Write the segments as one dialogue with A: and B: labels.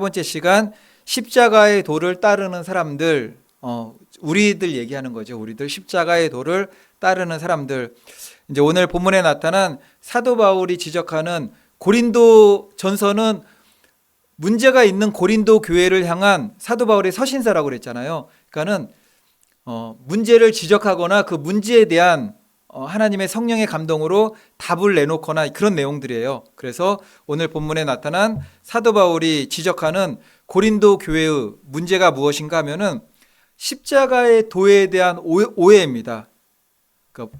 A: 번째 시간 십자가의 도를 따르는 사람들, 우리들 얘기하는 거죠. 우리들 십자가의 도를 따르는 사람들. 이제 오늘 본문에 나타난 사도 바울이 지적하는 고린도 전서는 문제가 있는 고린도 교회를 향한 사도 바울의 서신서라고 그랬잖아요. 그러니까는 문제를 지적하거나 그 문제에 대한 하나님의 성령의 감동으로 답을 내놓거나 그런 내용들이에요. 그래서 오늘 본문에 나타난 사도 바울이 지적하는 고린도 교회의 문제가 무엇인가 하면은 십자가의 도에 대한 오해입니다. 그러니까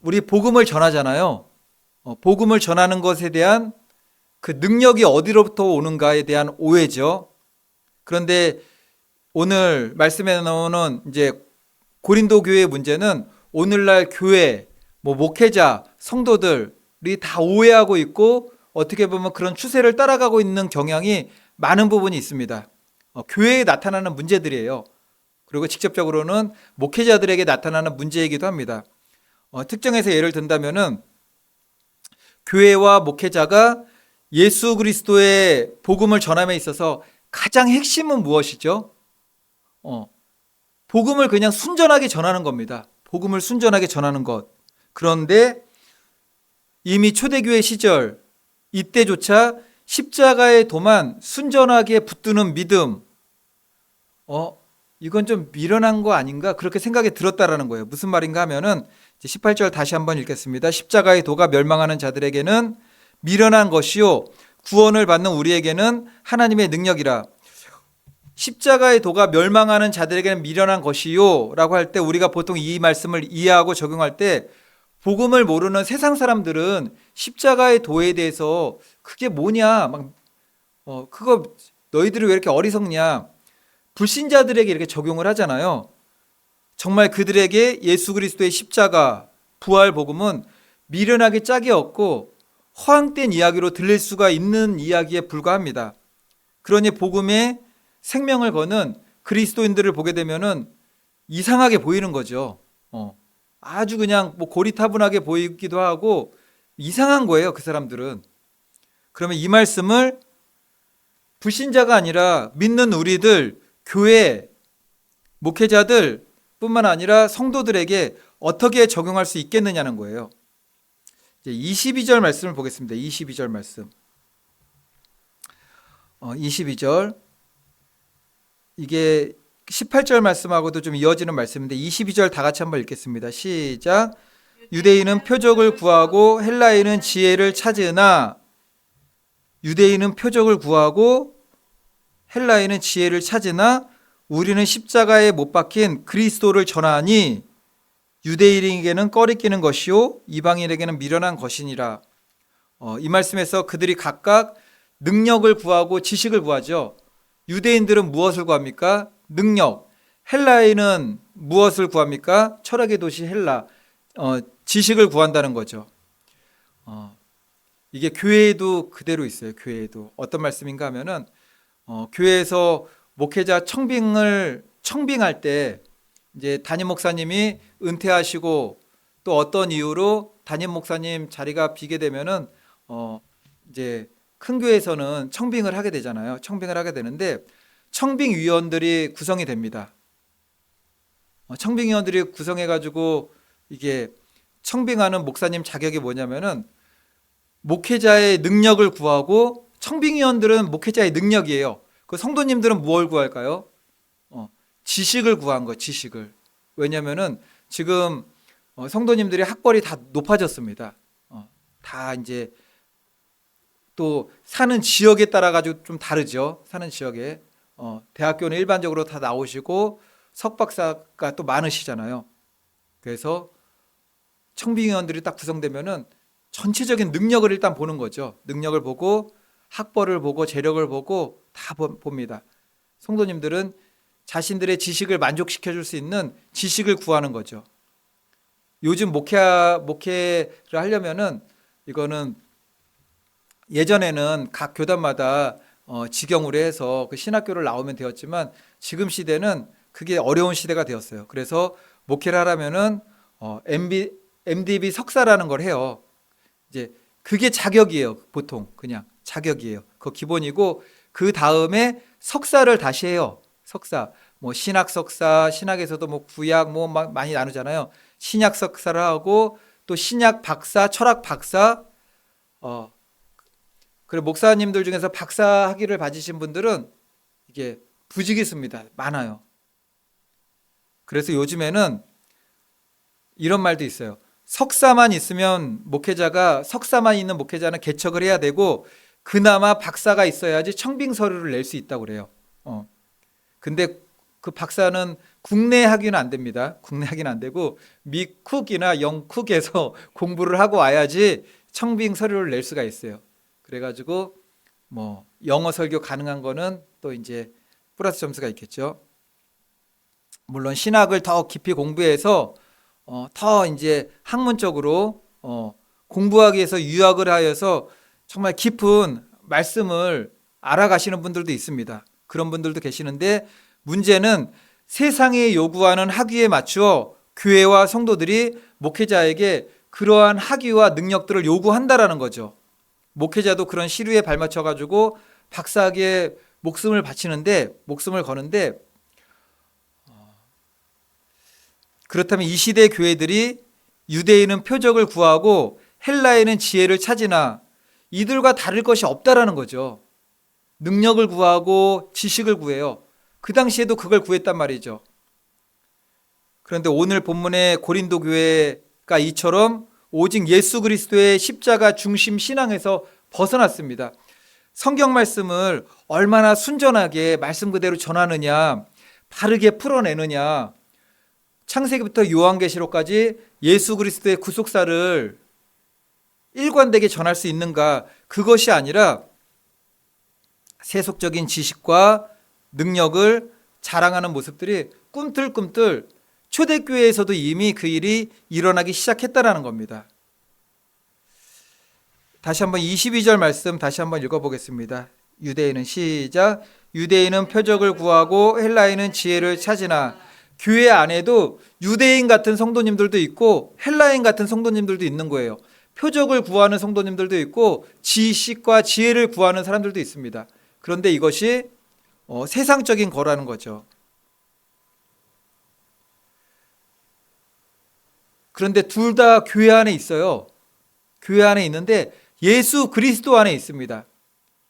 A: 우리 복음을 전하잖아요. 복음을 전하는 것에 대한 그 능력이 어디로부터 오는가에 대한 오해죠. 그런데 오늘 말씀에 나오는 이제 고린도 교회의 문제는 오늘날 교회, 목회자, 성도들이 다 오해하고 있고 어떻게 보면 그런 추세를 따라가고 있는 경향이 많은 부분이 있습니다. 교회에 나타나는 문제들이에요. 그리고 직접적으로는 목회자들에게 나타나는 문제이기도 합니다. 특정해서 예를 든다면은 교회와 목회자가 예수 그리스도의 복음을 전함에 있어서 가장 핵심은 무엇이죠? 복음을 그냥 순전하게 전하는 겁니다. 복음을 순전하게 전하는 것. 그런데 이미 초대교회 시절 이때조차 십자가의 도만 순전하게 붙드는 믿음, 이건 좀 미련한 거 아닌가? 그렇게 생각이 들었다라는 거예요. 무슨 말인가 하면은 18절 다시 한번 읽겠습니다. 십자가의 도가 멸망하는 자들에게는 미련한 것이요 구원을 받는 우리에게는 하나님의 능력이라. 십자가의 도가 멸망하는 자들에게는 미련한 것이요 라고 할 때 우리가 보통 이 말씀을 이해하고 적용할 때 복음을 모르는 세상 사람들은 십자가의 도에 대해서 그게 뭐냐, 그거 너희들이 왜 이렇게 어리석냐, 불신자들에게 이렇게 적용을 하잖아요. 정말 그들에게 예수 그리스도의 십자가 부활 복음은 미련하기 짝이 없고 허황된 이야기로 들릴 수가 있는 이야기에 불과합니다. 그러니 복음에 생명을 거는 그리스도인들을 보게 되면은 이상하게 보이는 거죠. 아주 그냥 고리타분하게 보이기도 하고 이상한 거예요, 그 사람들은. 그러면 이 말씀을 불신자가 아니라 믿는 우리들, 교회, 목회자들 뿐만 아니라 성도들에게 어떻게 적용할 수 있겠느냐는 거예요. 이제 22절 말씀을 보겠습니다. 22절 말씀. 22절. 이게 18절 말씀하고도 좀 이어지는 말씀인데 22절 다 같이 한번 읽겠습니다. 시작. 유대인은 표적을 구하고 헬라인은 지혜를 찾으나, 유대인은 표적을 구하고 헬라인은 지혜를 찾으나 우리는 십자가에 못 박힌 그리스도를 전하니 유대인에게는 꺼리끼는 것이요 이방인에게는 미련한 것이니라. 이 말씀에서 그들이 각각 능력을 구하고 지식을 구하죠. 유대인들은 무엇을 구합니까? 능력. 헬라인은 무엇을 구합니까? 철학의 도시 헬라. 지식을 구한다는 거죠. 이게 교회에도 그대로 있어요. 교회에도 어떤 말씀인가 하면은 교회에서 목회자 청빙할 때 이제 담임 목사님이 은퇴하시고 또 어떤 이유로 담임 목사님 자리가 비게 되면은 이제 큰 교회에서는 청빙을 하게 되잖아요. 청빙을 하게 되는데 청빙위원들이 구성이 됩니다. 청빙위원들이 구성해가지고 이게 청빙하는 목사님 자격이 뭐냐면은 목회자의 능력을 구하고, 청빙위원들은 목회자의 능력이에요. 그 성도님들은 뭘 구할까요? 지식을 구한 거, 지식을. 왜냐면은 지금 성도님들이 학벌이 다 높아졌습니다. 다 이제 또 사는 지역에 따라 가지고 좀 다르죠. 사는 지역에. 대학교는 일반적으로 다 나오시고 석박사가 또 많으시잖아요. 그래서 청빙위원들이 딱 구성되면은 전체적인 능력을 일단 보는 거죠. 능력을 보고 학벌을 보고 재력을 보고 다 봅니다. 성도님들은 자신들의 지식을 만족시켜 줄 수 있는 지식을 구하는 거죠. 요즘 목회를 하려면은 이거는 예전에는 각 교단마다 직영으로 해서 그 신학교를 나오면 되었지만 지금 시대는 그게 어려운 시대가 되었어요. 그래서 목회를 하려면은 MDB 석사라는 걸 해요. 이제 그게 자격이에요. 보통 그냥 자격이에요. 그 기본이고 그 다음에 석사를 다시 해요. 석사. 뭐 신학 석사, 신학에서도 뭐 구약 뭐 많이 나누잖아요. 신약 석사를 하고 또 신약 박사, 철학 박사. 그리고 목사님들 중에서 박사 학위를 받으신 분들은 이게 부지기수입니다. 많아요. 그래서 요즘에는 이런 말도 있어요. 석사만 있으면 석사만 있는 목회자는 개척을 해야 되고, 그나마 박사가 있어야지 청빙 서류를 낼 수 있다고 그래요. 근데 그 박사는 국내 학위는 안 됩니다. 국내 학위는 안 되고, 미국이나 영국에서 공부를 하고 와야지 청빙 서류를 낼 수가 있어요. 그래가지고, 뭐, 영어 설교 가능한 거는 또 이제 플러스 점수가 있겠죠. 물론 신학을 더 깊이 공부해서 더 이제 학문적으로 공부하기 위해서 유학을 하여서 정말 깊은 말씀을 알아가시는 분들도 있습니다. 그런 분들도 계시는데, 문제는 세상이 요구하는 학위에 맞추어 교회와 성도들이 목회자에게 그러한 학위와 능력들을 요구한다라는 거죠. 목회자도 그런 시류에 발맞춰 가지고 박사학위에 목숨을 거는데, 그렇다면 이 시대 교회들이 유대인은 표적을 구하고 헬라인은 지혜를 찾으나 이들과 다를 것이 없다라는 거죠. 능력을 구하고 지식을 구해요. 그 당시에도 그걸 구했단 말이죠. 그런데 오늘 본문의 고린도 교회가 이처럼 오직 예수 그리스도의 십자가 중심 신앙에서 벗어났습니다. 성경 말씀을 얼마나 순전하게 말씀 그대로 전하느냐, 바르게 풀어내느냐, 창세기부터 요한계시록까지 예수 그리스도의 구속사를 일관되게 전할 수 있는가, 그것이 아니라 세속적인 지식과 능력을 자랑하는 모습들이 꿈틀꿈틀 초대교회에서도 이미 그 일이 일어나기 시작했다라는 겁니다. 다시 한번 22절 말씀 다시 한번 읽어보겠습니다. 유대인은 시작. 유대인은 표적을 구하고 헬라인은 지혜를 찾으나, 교회 안에도 유대인 같은 성도님들도 있고 헬라인 같은 성도님들도 있는 거예요. 표적을 구하는 성도님들도 있고 지식과 지혜를 구하는 사람들도 있습니다. 그런데 이것이 세상적인 거라는 거죠. 그런데 둘 다 교회 안에 있어요. 교회 안에 있는데 예수 그리스도 안에 있습니다.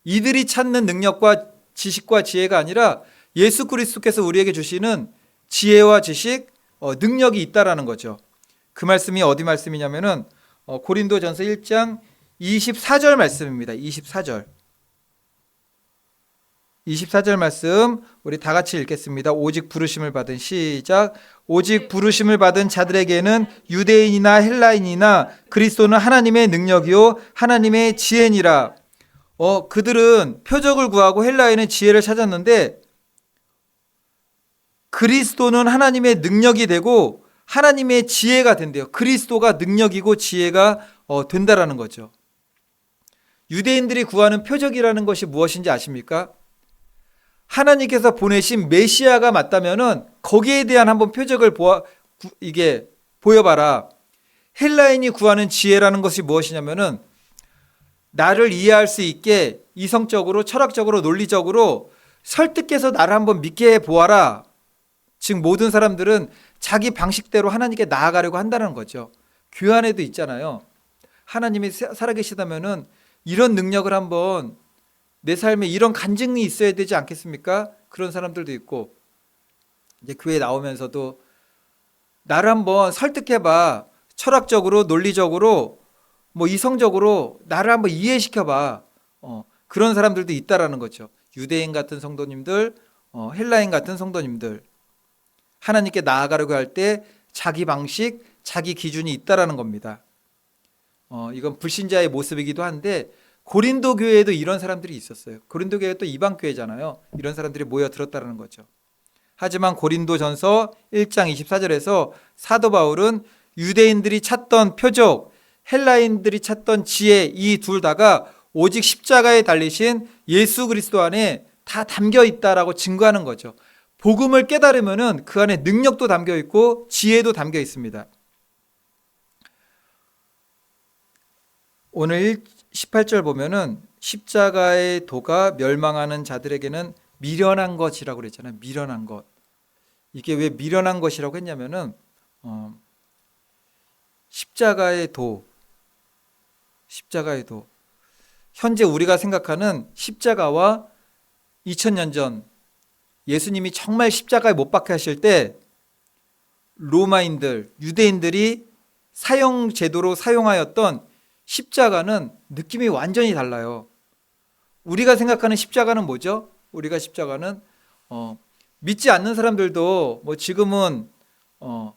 A: 이들이 찾는 능력과 지식과 지혜가 아니라 예수 그리스도께서 우리에게 주시는 지혜와 지식, 능력이 있다라는 거죠. 그 말씀이 어디 말씀이냐면은 고린도전서 1장 24절 말씀입니다. 24절 말씀 우리 다 같이 읽겠습니다. 오직 부르심을 받은 시작. 오직 부르심을 받은 자들에게는 유대인이나 헬라인이나 그리스도는 하나님의 능력이요 하나님의 지혜니라. 그들은 표적을 구하고 헬라인은 지혜를 찾았는데, 그리스도는 하나님의 능력이 되고 하나님의 지혜가 된대요. 그리스도가 능력이고 지혜가 된다라는 거죠. 유대인들이 구하는 표적이라는 것이 무엇인지 아십니까? 하나님께서 보내신 메시아가 맞다면은 거기에 대한 한번 표적을 보여봐라. 헬라인이 구하는 지혜라는 것이 무엇이냐면은 나를 이해할 수 있게 이성적으로, 철학적으로, 논리적으로 설득해서 나를 한번 믿게 해보아라. 즉 모든 사람들은 자기 방식대로 하나님께 나아가려고 한다는 거죠. 교회 안에도 있잖아요. 하나님이 살아계시다면은 이런 능력을 한번, 내 삶에 이런 간증이 있어야 되지 않겠습니까? 그런 사람들도 있고, 이제 교회 나오면서도 나를 한번 설득해봐. 철학적으로, 논리적으로, 뭐 이성적으로 나를 한번 이해시켜봐. 그런 사람들도 있다라는 거죠. 유대인 같은 성도님들, 헬라인 같은 성도님들. 하나님께 나아가려고 할 때 자기 방식, 자기 기준이 있다라는 겁니다. 이건 불신자의 모습이기도 한데, 고린도 교회에도 이런 사람들이 있었어요. 고린도 교회가 또 이방 교회잖아요. 이런 사람들이 모여들었다는 거죠. 하지만 고린도전서 1장 24절에서 사도 바울은 유대인들이 찾던 표적, 헬라인들이 찾던 지혜, 이 둘 다가 오직 십자가에 달리신 예수 그리스도 안에 다 담겨 있다라고 증거하는 거죠. 복음을 깨달으면은 그 안에 능력도 담겨 있고 지혜도 담겨 있습니다. 오늘 18절 보면은 십자가의 도가 멸망하는 자들에게는 미련한 것이라고 그랬잖아요. 미련한 것. 이게 왜 미련한 것이라고 했냐면은 십자가의 도, 십자가의 도. 현재 우리가 생각하는 십자가와 2000년 전 예수님이 정말 십자가에 못 박혀 하실 때 로마인들, 유대인들이 사형 제도로 사용하였던 십자가는 느낌이 완전히 달라요. 우리가 생각하는 십자가는 뭐죠? 우리가 십자가는 믿지 않는 사람들도 뭐 지금은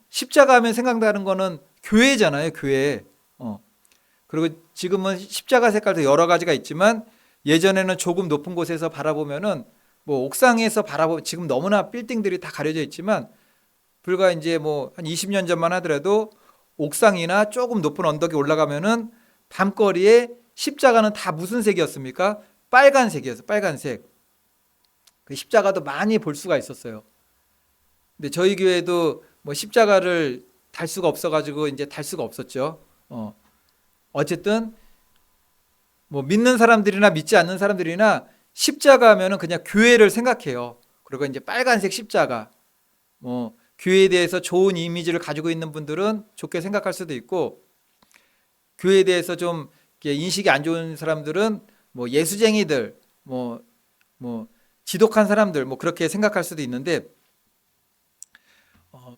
A: 십자가 하면 생각나는 거는 교회잖아요, 교회. 그리고 지금은 십자가 색깔도 여러 가지가 있지만 예전에는 조금 높은 곳에서 바라보면은 뭐 옥상에서 바라보면 지금 너무나 빌딩들이 다 가려져 있지만 불과 이제 뭐 한 20년 전만 하더라도 옥상이나 조금 높은 언덕에 올라가면은 밤거리에 십자가는 다 무슨 색이었습니까? 빨간색이었어요. 빨간색. 그 십자가도 많이 볼 수가 있었어요. 근데 저희 교회도 뭐 십자가를 달 수가 없어가지고 이제 달 수가 없었죠. 어쨌든 뭐 믿는 사람들이나 믿지 않는 사람들이나 십자가 하면은 그냥 교회를 생각해요. 그리고 이제 빨간색 십자가. 뭐 교회에 대해서 좋은 이미지를 가지고 있는 분들은 좋게 생각할 수도 있고 교회에 대해서 좀 인식이 안 좋은 사람들은 뭐 예수쟁이들, 뭐 지독한 사람들, 뭐 그렇게 생각할 수도 있는데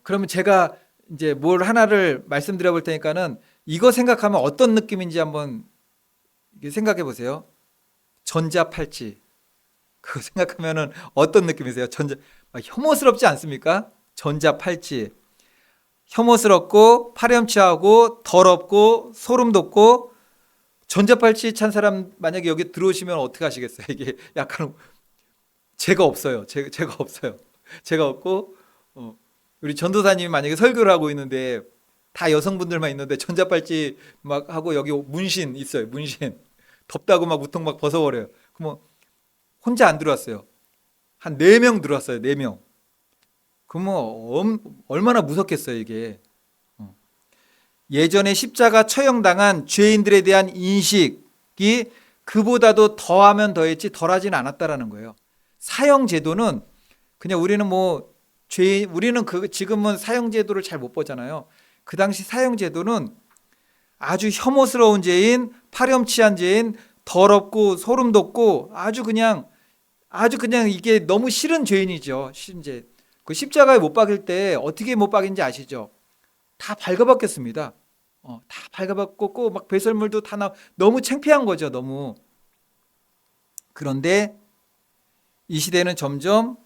A: 그러면 제가 이제 뭘 하나를 말씀드려 볼 테니까는 이거 생각하면 어떤 느낌인지 한번 생각해 보세요. 전자팔찌. 그거 생각하면은 어떤 느낌이세요? 혐오스럽지 않습니까? 전자팔찌. 혐오스럽고 파렴치하고 더럽고 소름 돋고 전자팔찌 찬 사람 만약에 여기 들어오시면 어떻게 하시겠어요? 이게 약간 제가 없어요. 제가 없어요. 제가 없고 우리 전도사님이 만약에 설교를 하고 있는데 다 여성분들만 있는데 전자팔찌 막 하고 여기 문신 있어요. 문신. 덥다고 막 우통 막 벗어버려요. 그러면 혼자 안 들어왔어요. 한 4명 들어왔어요. 4명. 그러면 얼마나 무섭겠어요, 이게. 예전에 십자가 처형당한 죄인들에 대한 인식이 그보다도 더하면 더했지 덜하진 않았다라는 거예요. 사형 제도는 그냥 우리는 지금은 사형 제도를 잘 못 보잖아요. 그 당시 사형 제도는 아주 혐오스러운 죄인, 파렴치한 죄인, 더럽고 소름 돋고 아주 그냥 이게 너무 싫은 죄인이죠. 싫은 죄. 그 십자가에 못 박일 때 어떻게 못 박인지 아시죠? 다 발가벗겼습니다. 다 발가벗겼고 막 배설물도 다 너무 창피한 거죠. 너무. 그런데 이 시대는 점점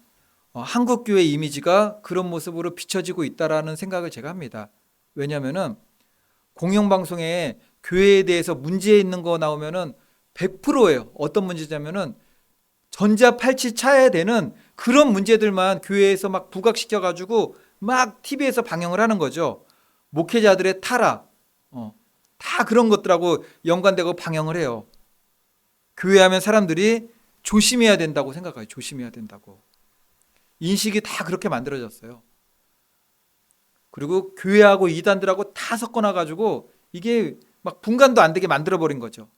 A: 한국 교회 이미지가 그런 모습으로 비춰지고 있다라는 생각을 제가 합니다. 왜냐하면은 공영방송에 교회에 대해서 문제 있는 거 나오면은 100%예요. 어떤 문제냐면은 전자팔찌 차야 되는 그런 문제들만 교회에서 막 부각시켜가지고 막 TV에서 방영을 하는 거죠. 목회자들의 타락, 다 그런 것들하고 연관되고 방영을 해요. 교회 하면 사람들이 조심해야 된다고 생각해요. 조심해야 된다고. 인식이 다 그렇게 만들어졌어요. 그리고 교회하고 이단들하고 다 섞어놔가지고 이게 막 분간도 안 되게 만들어버린 거죠.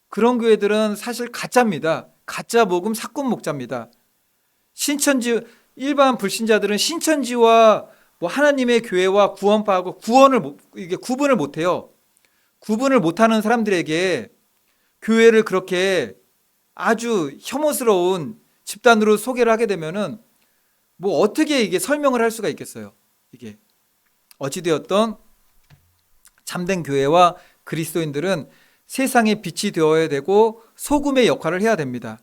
A: 그런 교회들은 사실 가짜입니다. 가짜 복음 사건 목자입니다. 일반 불신자들은 신천지와 뭐 하나님의 교회와 구원파하고 이게 구분을 못해요. 구분을 못하는 사람들에게 교회를 그렇게 아주 혐오스러운 집단으로 소개를 하게 되면은 뭐 어떻게 이게 설명을 할 수가 있겠어요. 이게 어찌되었던 참된 교회와 그리스도인들은 세상의 빛이 되어야 되고 소금의 역할을 해야 됩니다.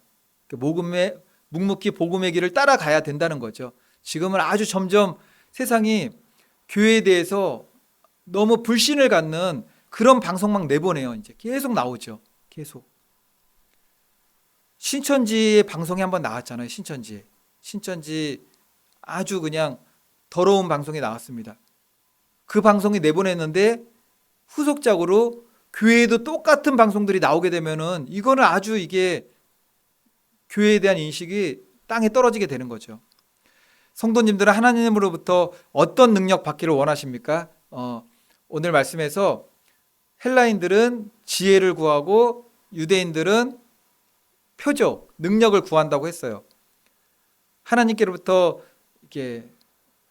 A: 묵묵히 복음의 길을 따라가야 된다는 거죠. 지금은 아주 점점 세상이 교회에 대해서 너무 불신을 갖는 그런 방송만 내보내요. 이제 계속 나오죠. 계속. 신천지의 방송이 한번 나왔잖아요. 신천지 아주 그냥 더러운 방송이 나왔습니다. 그 방송이 내보냈는데 후속작으로 교회에도 똑같은 방송들이 나오게 되면은 이거는 아주 이게 교회에 대한 인식이 땅에 떨어지게 되는 거죠. 성도님들은 하나님으로부터 어떤 능력 받기를 원하십니까? 오늘 말씀에서 헬라인들은 지혜를 구하고 유대인들은 표적, 능력을 구한다고 했어요. 하나님께로부터 이렇게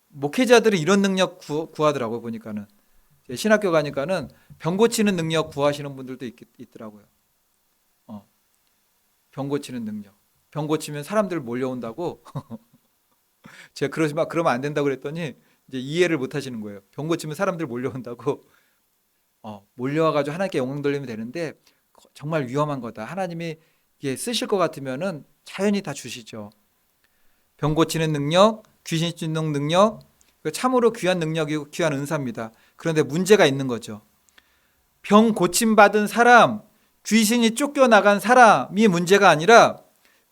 A: 목회자들이 이런 능력 구하더라고요. 보니까는 신학교 가니까는 병 고치는 능력 구하시는 분들도 있더라고요. 병 고치는 능력. 병 고치면 사람들 몰려온다고. 제가 그러면 안 된다고 그랬더니 이제 이해를 못 하시는 거예요. 병 고치면 사람들 몰려온다고. 몰려와가지고 하나님께 영광 돌리면 되는데 정말 위험한 거다. 하나님이 이게 쓰실 것 같으면은 자연히 다 주시죠. 병 고치는 능력, 귀신 쫓는 능력, 참으로 귀한 능력이고 귀한 은사입니다. 그런데 문제가 있는 거죠. 병 고침받은 사람, 귀신이 쫓겨나간 사람이 문제가 아니라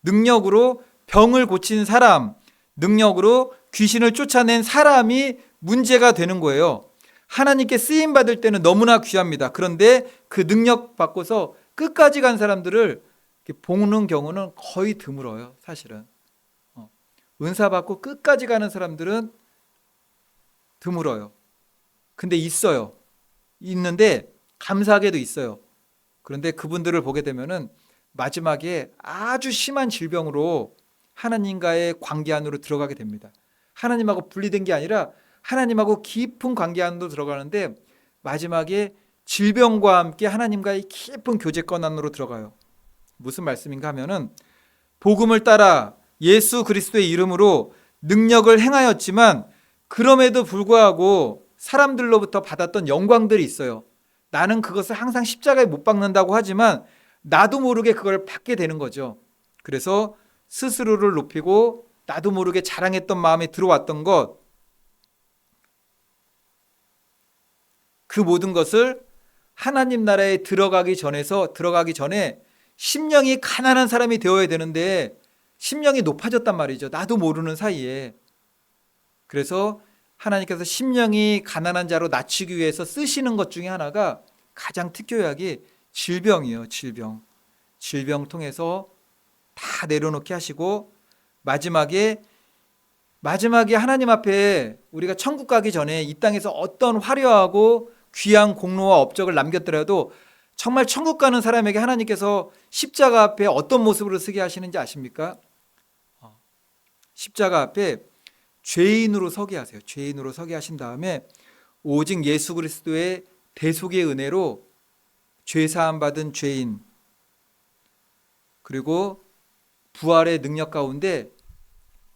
A: 능력으로 병을 고친 사람, 능력으로 귀신을 쫓아낸 사람이 문제가 되는 거예요. 하나님께 쓰임 받을 때는 너무나 귀합니다. 그런데 그 능력 받고서 끝까지 간 사람들을 보는 경우는 거의 드물어요. 사실은 은사 받고 끝까지 가는 사람들은 드물어요. 근데 있어요. 있는데 감사하게도 있어요. 그런데 그분들을 보게 되면은 마지막에 아주 심한 질병으로 하나님과의 관계 안으로 들어가게 됩니다. 하나님하고 분리된 게 아니라 하나님하고 깊은 관계 안으로 들어가는데 마지막에 질병과 함께 하나님과의 깊은 교제권 안으로 들어가요. 무슨 말씀인가 하면은 복음을 따라 예수 그리스도의 이름으로 능력을 행하였지만 그럼에도 불구하고 사람들로부터 받았던 영광들이 있어요. 나는 그것을 항상 십자가에 못 박는다고 하지만 나도 모르게 그걸 받게 되는 거죠. 그래서 스스로를 높이고 나도 모르게 자랑했던 마음에 들어왔던 것, 그 모든 것을 하나님 나라에 들어가기 전에 심령이 가난한 사람이 되어야 되는데 심령이 높아졌단 말이죠. 나도 모르는 사이에. 그래서 하나님께서 심령이 가난한 자로 낮추기 위해서 쓰시는 것 중에 하나가 가장 특효약이 질병이에요. 질병 통해서 다 내려놓게 하시고 마지막에 하나님 앞에 우리가 천국 가기 전에 이 땅에서 어떤 화려하고 귀한 공로와 업적을 남겼더라도 정말 천국 가는 사람에게 하나님께서 십자가 앞에 어떤 모습으로 서게 하시는지 아십니까? 십자가 앞에 죄인으로 서게 하세요. 죄인으로 서게 하신 다음에 오직 예수 그리스도의 대속의 은혜로 죄사함 받은 죄인, 그리고 부활의 능력 가운데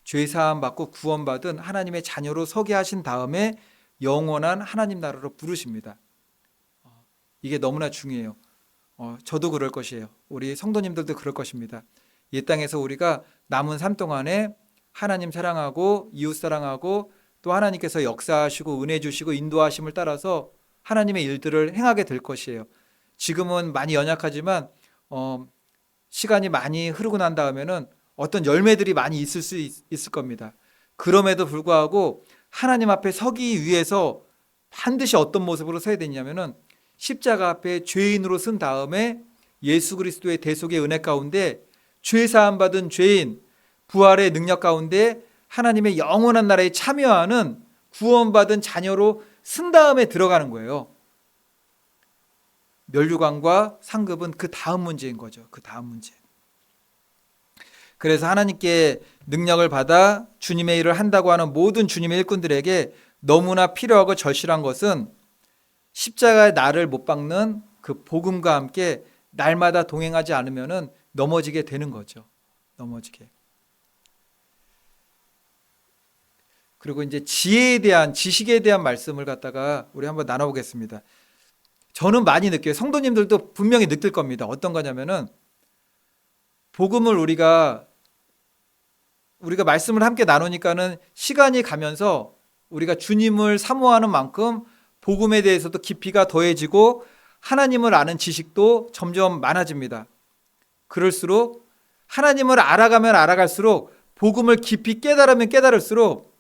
A: 죄사함 받고 구원받은 하나님의 자녀로 서게 하신 다음에 영원한 하나님 나라로 부르십니다. 이게 너무나 중요해요. 저도 그럴 것이에요. 우리 성도님들도 그럴 것입니다. 이 땅에서 우리가 남은 삶 동안에 하나님 사랑하고 이웃 사랑하고 또 하나님께서 역사하시고 은혜 주시고 인도하심을 따라서 하나님의 일들을 행하게 될 것이에요. 지금은 많이 연약하지만 시간이 많이 흐르고 난 다음에는 어떤 열매들이 많이 있을 수 있을 겁니다. 그럼에도 불구하고 하나님 앞에 서기 위해서 반드시 어떤 모습으로 서야 되냐면은 십자가 앞에 죄인으로 쓴 다음에 예수 그리스도의 대속의 은혜 가운데 죄 사함 받은 죄인, 부활의 능력 가운데 하나님의 영원한 나라에 참여하는 구원받은 자녀로 쓴 다음에 들어가는 거예요. 면류관과 상급은 그 다음 문제인 거죠. 그 다음 문제. 그래서 하나님께 능력을 받아 주님의 일을 한다고 하는 모든 주님의 일꾼들에게 너무나 필요하고 절실한 것은 십자가에 나를 못 박는 그 복음과 함께 날마다 동행하지 않으면 넘어지게 되는 거죠. 넘어지게. 그리고 이제 지식에 대한 말씀을 갖다가 우리 한번 나눠보겠습니다. 저는 많이 느껴요. 성도님들도 분명히 느낄 겁니다. 어떤 거냐면은 복음을 우리가 말씀을 함께 나누니까는 시간이 가면서 우리가 주님을 사모하는 만큼 복음에 대해서도 깊이가 더해지고 하나님을 아는 지식도 점점 많아집니다. 그럴수록 하나님을 알아가면 알아갈수록 복음을 깊이 깨달으면 깨달을수록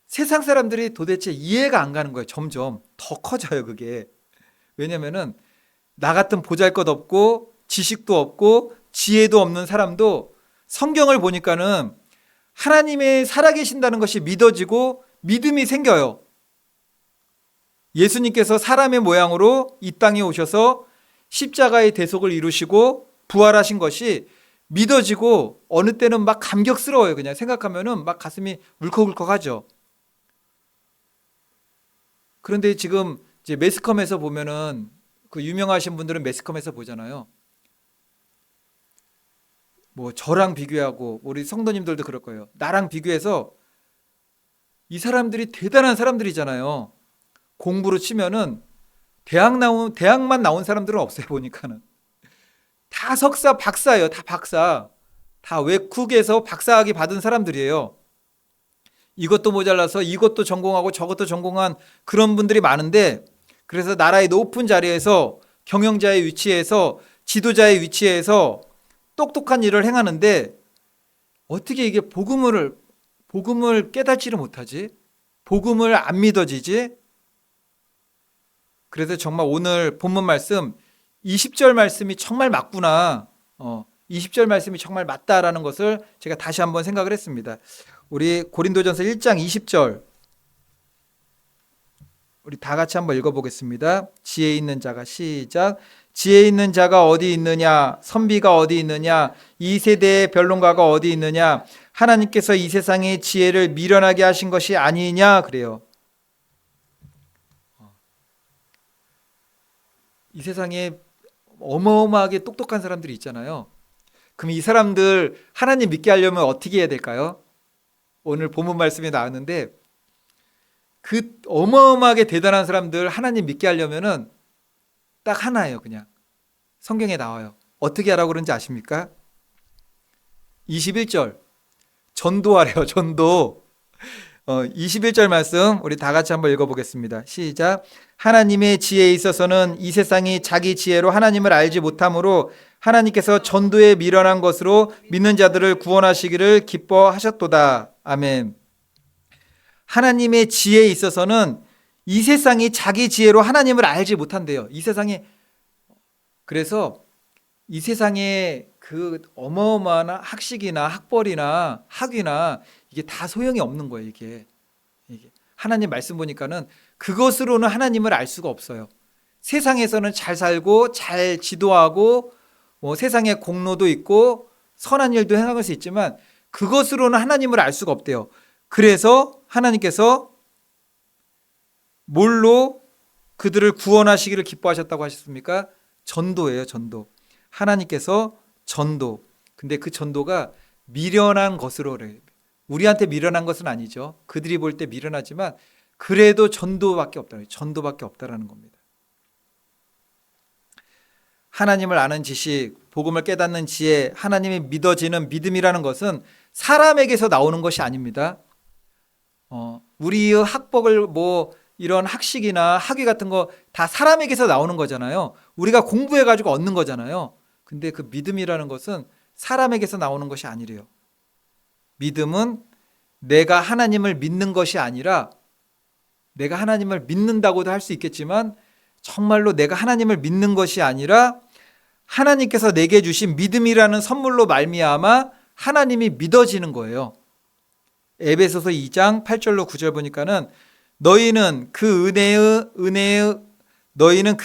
A: 세상 사람들이 도대체 이해가 안 가는 거예요. 점점 더 커져요, 그게. 왜냐면은 나 같은 보잘것없고 지식도 없고 지혜도 없는 사람도 성경을 보니까는 하나님의 살아계신다는 것이 믿어지고 믿음이 생겨요. 예수님께서 사람의 모양으로 이 땅에 오셔서 십자가의 대속을 이루시고 부활하신 것이 믿어지고 어느 때는 막 감격스러워요. 그냥 생각하면은 막 가슴이 울컥울컥하죠. 그런데 지금 이제 매스컴에서 보면은 그 유명하신 분들은 매스컴에서 보잖아요. 뭐 저랑 비교하고 우리 성도님들도 그럴 거예요. 나랑 비교해서 이 사람들이 대단한 사람들이잖아요. 공부로 치면은 대학만 나온 사람들은 없어요. 보니까는 다 석사, 박사예요. 다 박사. 다 외국에서 박사학위 받은 사람들이에요. 이것도 모자라서 이것도 전공하고 저것도 전공한 그런 분들이 많은데, 그래서 나라의 높은 자리에서 경영자의 위치에서 지도자의 위치에서 똑똑한 일을 행하는데 어떻게 이게 복음을 깨닫지를 못하지? 복음을 안 믿어지지? 그래서 정말 오늘 본문 말씀 20절 말씀이 정말 맞구나. 20절 말씀이 정말 맞다라는 것을 제가 다시 한번 생각을 했습니다. 우리 고린도전서 1장 20절 우리 다 같이 한번 읽어보겠습니다. 지혜 있는 자가 시작. 지혜 있는 자가 어디 있느냐? 선비가 어디 있느냐? 이 세대의 변론가가 어디 있느냐? 하나님께서 이 세상의 지혜를 미련하게 하신 것이 아니냐? 그래요. 이 세상에 어마어마하게 똑똑한 사람들이 있잖아요. 그럼 이 사람들 하나님 믿게 하려면 어떻게 해야 될까요? 오늘 본문 말씀에 나왔는데 그 어마어마하게 대단한 사람들 하나님 믿게 하려면은 딱 하나예요. 그냥 성경에 나와요. 어떻게 하라고 그런지 아십니까? 21절 전도하래요. 전도. 21절 말씀 우리 다 같이 한번 읽어보겠습니다. 시작. 하나님의 지혜에 있어서는 이 세상이 자기 지혜로 하나님을 알지 못하므로 하나님께서 전도에 미련한 것으로 믿는 자들을 구원하시기를 기뻐하셨도다. 아멘. 하나님의 지혜에 있어서는 이 세상이 자기 지혜로 하나님을 알지 못한대요. 이 세상에. 그래서 이 세상에 그 어마어마한 학식이나 학벌이나 학위나 이게 다 소용이 없는 거예요. 이게 하나님 말씀 보니까는 그것으로는 하나님을 알 수가 없어요. 세상에서는 잘 살고 잘 지도하고 뭐 세상에 공로도 있고 선한 일도 행할 수 있지만 그것으로는 하나님을 알 수가 없대요. 그래서 하나님께서 뭘로 그들을 구원하시기를 기뻐하셨다고 하셨습니까? 전도예요. 전도. 하나님께서 전도. 근데 그 전도가 미련한 것으로 그래요. 우리한테 미련한 것은 아니죠. 그들이 볼 때 미련하지만 그래도 전도밖에 없다. 전도밖에 없다라는 겁니다. 하나님을 아는 지식, 복음을 깨닫는 지혜, 하나님이 믿어지는 믿음이라는 것은 사람에게서 나오는 것이 아닙니다. 우리의 학벌을 뭐 이런 학식이나 학위 같은 거 다 사람에게서 나오는 거잖아요. 우리가 공부해가지고 얻는 거잖아요. 근데 그 믿음이라는 것은 사람에게서 나오는 것이 아니래요. 믿음은 내가 하나님을 믿는 것이 아니라 내가 하나님을 믿는다고도 할 수 있겠지만 정말로 내가 하나님을 믿는 것이 아니라 하나님께서 내게 주신 믿음이라는 선물로 말미암아 하나님이 믿어지는 거예요. 에베소서 2장 8절로 9절 보니까는 너희는 그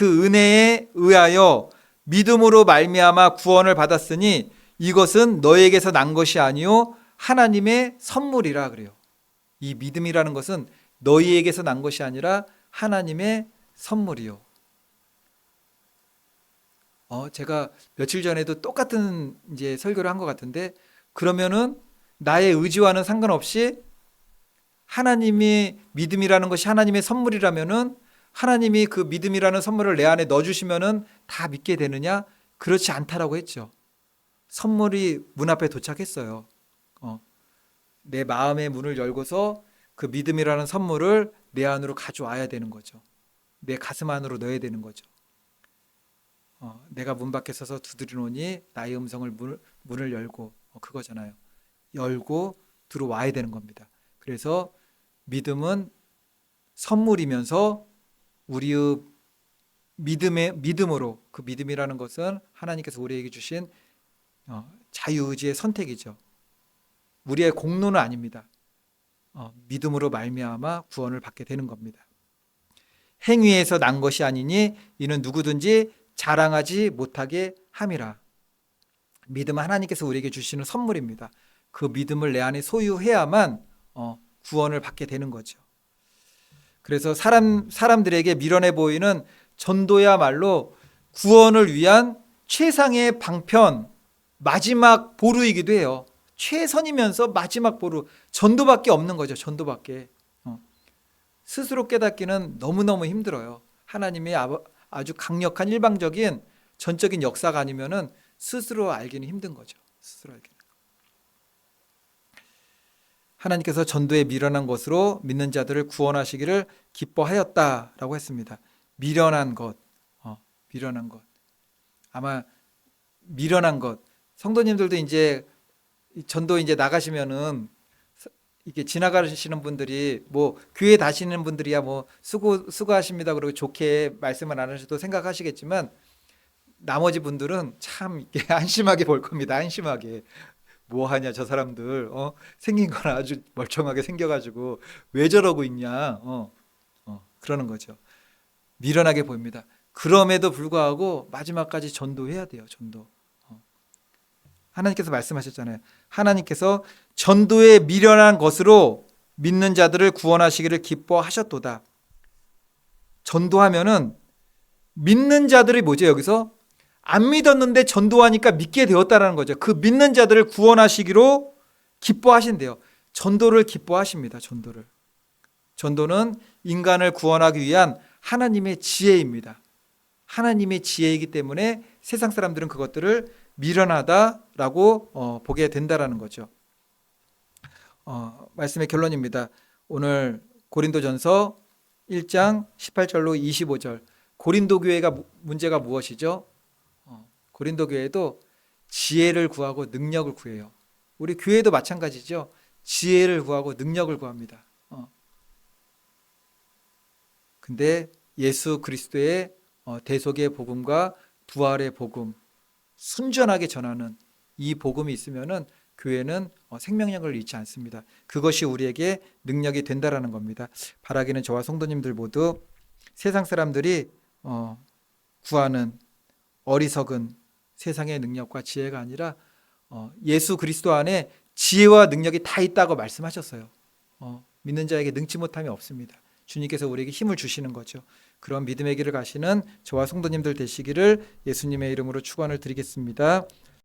A: 은혜에 의하여 믿음으로 말미암아 구원을 받았으니 이것은 너에게서 난 것이 아니요 하나님의 선물이라 그래요. 이 믿음이라는 것은 너희에게서 난 것이 아니라 하나님의 선물이요. 제가 며칠 전에도 똑같은 이제 설교를 한 것 같은데 그러면은 나의 의지와는 상관없이 하나님이 믿음이라는 것이 하나님의 선물이라면은 하나님이 그 믿음이라는 선물을 내 안에 넣어주시면은 다 믿게 되느냐? 그렇지 않다라고 했죠. 선물이 문 앞에 도착했어요. 내 마음의 문을 열고서 그 믿음이라는 선물을 내 안으로 가져와야 되는 거죠. 내 가슴 안으로 넣어야 되는 거죠. 내가 문 밖에 서서 두드리노니 나의 음성을 문을 열고 그거잖아요. 열고 들어와야 되는 겁니다. 그래서 믿음은 선물이면서 우리의 믿음으로 그 믿음이라는 것은 하나님께서 우리에게 주신 자유의지의 선택이죠. 우리의 공로는 아닙니다. 믿음으로 말미암아 구원을 받게 되는 겁니다. 행위에서 난 것이 아니니 이는 누구든지 자랑하지 못하게 함이라. 믿음은 하나님께서 우리에게 주시는 선물입니다. 그 믿음을 내 안에 소유해야만 구원을 받게 되는 거죠. 그래서 사람들에게 미련해 보이는 전도야말로 구원을 위한 최상의 방편, 마지막 보루이기도 해요. 최선이면서 마지막 보루, 전도밖에 없는 거죠. 전도밖에. 스스로 깨닫기는 너무너무 힘들어요. 하나님의 아주 강력한 일방적인 전적인 역사가 아니면은 스스로 알기는 힘든 거죠. 스스로 알기는. 하나님께서 전도에 미련한 것으로 믿는 자들을 구원하시기를 기뻐하였다라고 했습니다. 미련한 것, 미련한 것. 아마 미련한 것. 성도님들도 이제 전도 이제 나가시면은 이게 지나가시는 분들이 뭐 교회 다시는 분들이야 뭐 수고하십니다 그러고 좋게 말씀을 안 하셔도 생각하시겠지만 나머지 분들은 참 이렇게 한심하게 볼 겁니다. 한심하게. 뭐 하냐 저 사람들 생긴 건 아주 멀쩡하게 생겨가지고 왜 저러고 있냐 그러는 거죠. 미련하게 보입니다. 그럼에도 불구하고 마지막까지 전도해야 돼요. 전도. 하나님께서 말씀하셨잖아요. 하나님께서 전도에 미련한 것으로 믿는 자들을 구원하시기를 기뻐하셨도다. 전도하면은 믿는 자들이 뭐죠? 여기서 안 믿었는데 전도하니까 믿게 되었다라는 거죠. 그 믿는 자들을 구원하시기로 기뻐하신대요. 전도를 기뻐하십니다. 전도를. 전도는 인간을 구원하기 위한 하나님의 지혜입니다. 하나님의 지혜이기 때문에 세상 사람들은 그것들을 미련하다라고 보게 된다라는 거죠. 말씀의 결론입니다. 오늘 고린도전서 1장 18절로 25절. 고린도 교회가 문제가 무엇이죠? 고린도 교회도 지혜를 구하고 능력을 구해요. 우리 교회도 마찬가지죠. 지혜를 구하고 능력을 구합니다. 근데 예수 그리스도의 대속의 복음과 부활의 복음 순전하게 전하는 이 복음이 있으면은 교회는 생명력을 잃지 않습니다. 그것이 우리에게 능력이 된다라는 겁니다. 바라기는 저와 성도님들 모두 세상 사람들이 구하는 어리석은 세상의 능력과 지혜가 아니라 예수 그리스도 안에 지혜와 능력이 다 있다고 말씀하셨어요. 믿는 자에게 능치 못함이 없습니다. 주님께서 우리에게 힘을 주시는 거죠. 그런 믿음의 길을 가시는 저와 성도님들 되시기를 예수님의 이름으로 축원을 드리겠습니다.